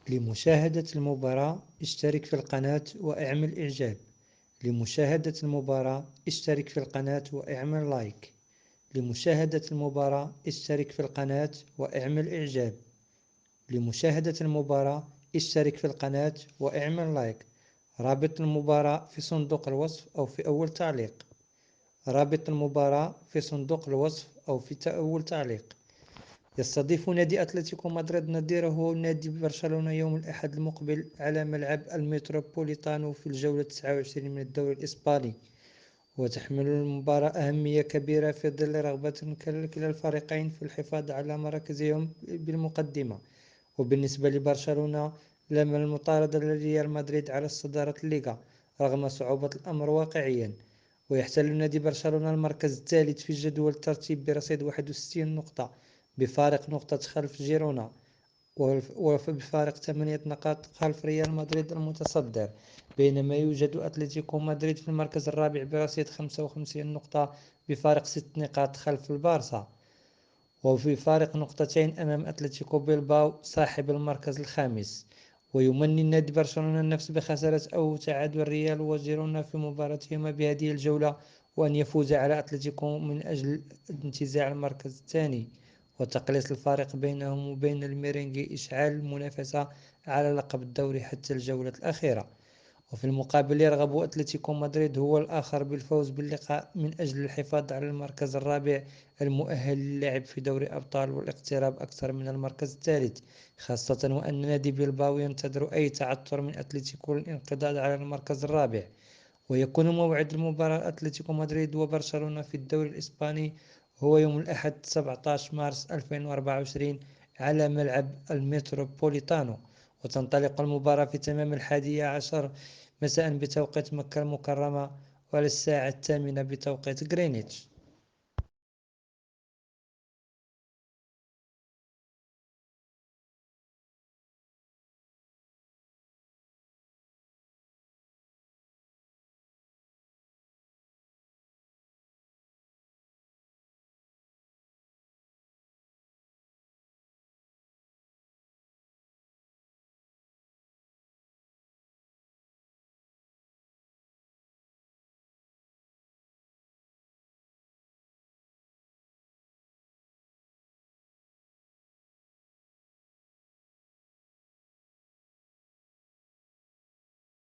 لمشاهدة المباراة اشترك في القناة واعمل إعجاب. لمشاهدة المباراة اشترك في القناة واعمل لايك. لمشاهدة المباراة اشترك في القناة واعمل إعجاب. لمشاهدة المباراة اشترك في القناة واعمل لايك. رابط المباراة في صندوق الوصف أو في أول تعليق. رابط المباراة في صندوق الوصف أو في أول تعليق. يستضيف نادي أتلتيكو مدريد نظيره نادي برشلونة يوم الأحد المقبل على ملعب الميتروبوليتانو في الجولة 29 من الدوري الإسباني، وتحمل المباراة أهمية كبيرة في ظل رغبة كلا الفريقين في الحفاظ على مراكزهم بالمقدمة. وبالنسبة لبرشلونة، لم المطاردة لريال مدريد على صدارة الليغا رغم صعوبة الأمر واقعيا، ويحتل نادي برشلونة المركز الثالث في جدول الترتيب برصيد 61 نقطة بفارق نقطة خلف جيرونا، وبفارق 8 نقاط خلف ريال مدريد المتصدر، بينما يوجد أتلتيكو مدريد في المركز الرابع برصيد 55 نقطة بفارق 6 نقاط خلف البارسا، وفي فارق نقطتين أمام أتلتيكو بيلباو صاحب المركز الخامس. ويمني النادي برشلونة النفس بخسارة أو تعادل الريال وجيرونا في مباراتهما بهذه الجولة، وأن يفوز على أتلتيكو من أجل انتزاع المركز الثاني وتقليص الفارق بينهم وبين الميرينغي، إشعال المنافسة على لقب الدوري حتى الجولة الأخيرة. وفي المقابل يرغب أتلتيكو مدريد هو الآخر بالفوز باللقاء من أجل الحفاظ على المركز الرابع المؤهل للعب في دوري أبطال والاقتراب أكثر من المركز الثالث، خاصة وأن نادي بيلباو ينتظر أي تعثر من أتلتيكو للانقضاض على المركز الرابع. ويكون موعد المباراة أتلتيكو مدريد وبرشلونة في الدوري الإسباني هو يوم الأحد 17 مارس 2024 على ملعب الميتروبوليتانو، وتنطلق المباراة في تمام 11 مساء بتوقيت مكة المكرمة وعلى الساعة 8 بتوقيت غرينتش.